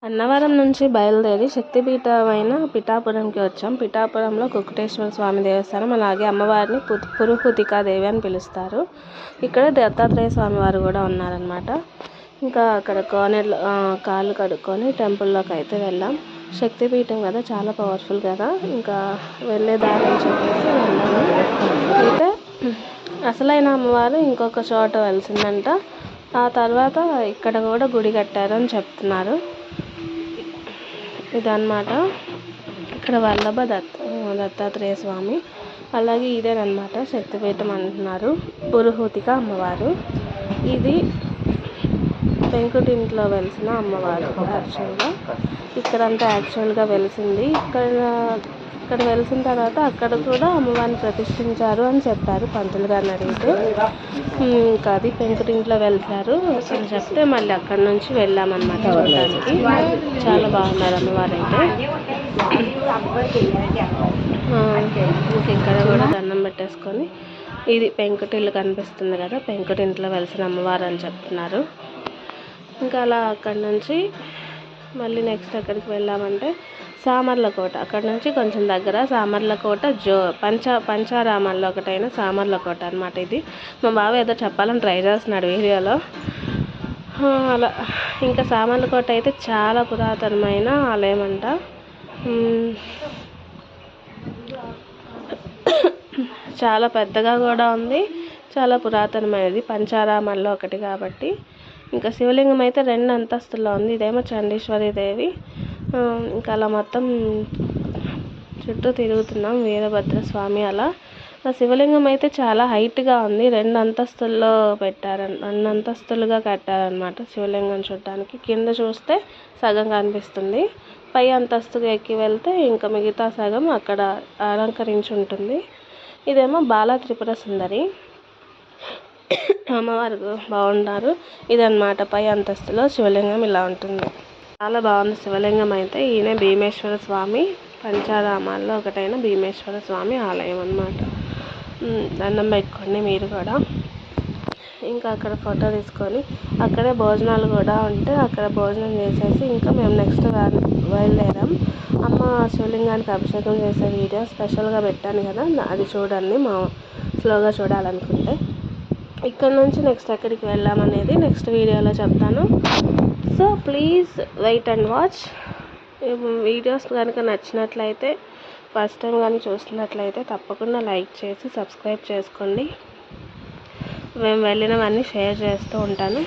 అన్నవరం నుంచి బయలుదేరి శక్తిపీఠమైన పిఠాపురంకి వచ్చాం. పిఠాపురంలో కుక్కుటేశ్వర స్వామి దేవస్థానం, అలాగే అమ్మవారిని పురుహూతికాదేవి అని పిలుస్తారు. ఇక్కడ దత్తాత్రేయ స్వామి వారు కూడా ఉన్నారనమాట. ఇంకా అక్కడ కోనేరులో కాళ్ళు కడుక్కొని టెంపుల్లోకి అయితే వెళ్ళాం. శక్తిపీఠం కదా, చాలా పవర్ఫుల్ కదా, ఇంకా వెళ్ళే దారి అని చెప్పేసి వెళ్ళాము. అయితే అసలైన అమ్మవారు ఇంకొక చోట వెలిసిందంట. ఆ తర్వాత ఇక్కడ కూడా గుడి కట్టారు అని చెప్తున్నారు. ఇదన్నమాట ఇక్కడ వల్లభ దత్తాత్రేయ స్వామి. అలాగే ఇదేనమాట శక్తిపీఠం అంటున్నారు, పురుహూతిక అమ్మవారు. ఇది పెంకుటింట్లో వెలిసిన అమ్మవారు. యాక్చువల్గా వెలిసింది ఇక్కడ వెలిసిన తర్వాత అక్కడ కూడా అమ్మవారిని ప్రతిష్ఠించారు అని చెప్పారు పంతులు గారిని అడిగితే. ఇంకా అది పెంకుటింట్లో వెళ్తారు అని చెప్తే మళ్ళీ అక్కడ నుంచి వెళ్ళామన్నమాట చూడడానికి. చాలా బాగున్నారు అమ్మవారు అయితే. ఇక్కడ కూడా దండం పెట్టేసుకొని, ఇది పెంకుటిల్లు కనిపిస్తుంది కదా, పెంకుటింట్లో వెలిసిన అమ్మవారు అని చెప్తున్నారు. ఇంకా అలా అక్కడ నుంచి మళ్ళీ నెక్స్ట్ ఎక్కడికి వెళ్ళామంటే సామర్లకోట. అక్కడ నుంచి కొంచెం దగ్గర సామర్లకోట పంచారామాల్లో ఒకటైన సామర్లకోట అనమాట. ఇది మా బావ ఏదో చెప్పాలని ట్రై చేస్తున్నాడు వీడియోలో. అలా ఇంకా సామర్లకోట అయితే చాలా పురాతనమైన ఆలయం అంట. చాలా పెద్దగా కూడా ఉంది, చాలా పురాతనమైనది, పంచారామాల్లో ఒకటి కాబట్టి. ఇంకా శివలింగం అయితే 2 అంతస్తుల్లో ఉంది. ఇదేమో చండీశ్వరి దేవి. ఇంకా అలా మొత్తం చుట్టూ తిరుగుతున్నాం, వీరభద్రస్వామి. అలా ఆ శివలింగం అయితే చాలా హైట్గా ఉంది, 2 అంతస్తుల్లో పెట్టారు, 2 అంతస్తులుగా కట్టారనమాట శివలింగం చూడటానికి. కింద చూస్తే సగం కనిపిస్తుంది, పై అంతస్తుగా ఎక్కి వెళ్తే ఇంకా మిగతా సగం అక్కడ అలంకరించి ఉంటుంది. ఇదేమో బాలా త్రిపుర సుందరి అమ్మవారు బాగున్నారు. ఇదన్నమాట పై అంతస్తులో శివలింగం ఇలా ఉంటుంది. చాలా బాగుంది శివలింగం అయితే. ఈయన భీమేశ్వర స్వామి, పంచారామాల్లో ఒకటైన భీమేశ్వర స్వామి ఆలయం అన్నమాట. దండం పెట్టుకోండి మీరు కూడా. ఇంకా అక్కడ ఫోటో తీసుకొని అక్కడే భోజనాలు కూడా ఉంటే అక్కడ భోజనం చేసేసి ఇంకా మేము నెక్స్ట్ బయలుదేరాం. అమ్మ శివలింగానికి అభిషేకం చేసే వీడియో స్పెషల్గా పెట్టాను కదా, అది చూడండి మా స్లోగా చూడాలనుకుంటే. ఇక్కడ నుంచి నెక్స్ట్ ఎక్కడికి వెళ్ళామనేది నెక్స్ట్ వీడియోలో చెప్తాను. So please wait and watch. Videos కనుక నచ్చినట్లయితే, ఫస్ట్ టైం కానీ చూస్తున్నట్లయితే తప్పకుండా లైక్ చేసి సబ్స్క్రైబ్ చేసుకోండి. మేము వెళ్ళినవన్నీ షేర్ చేస్తూ ఉంటాను.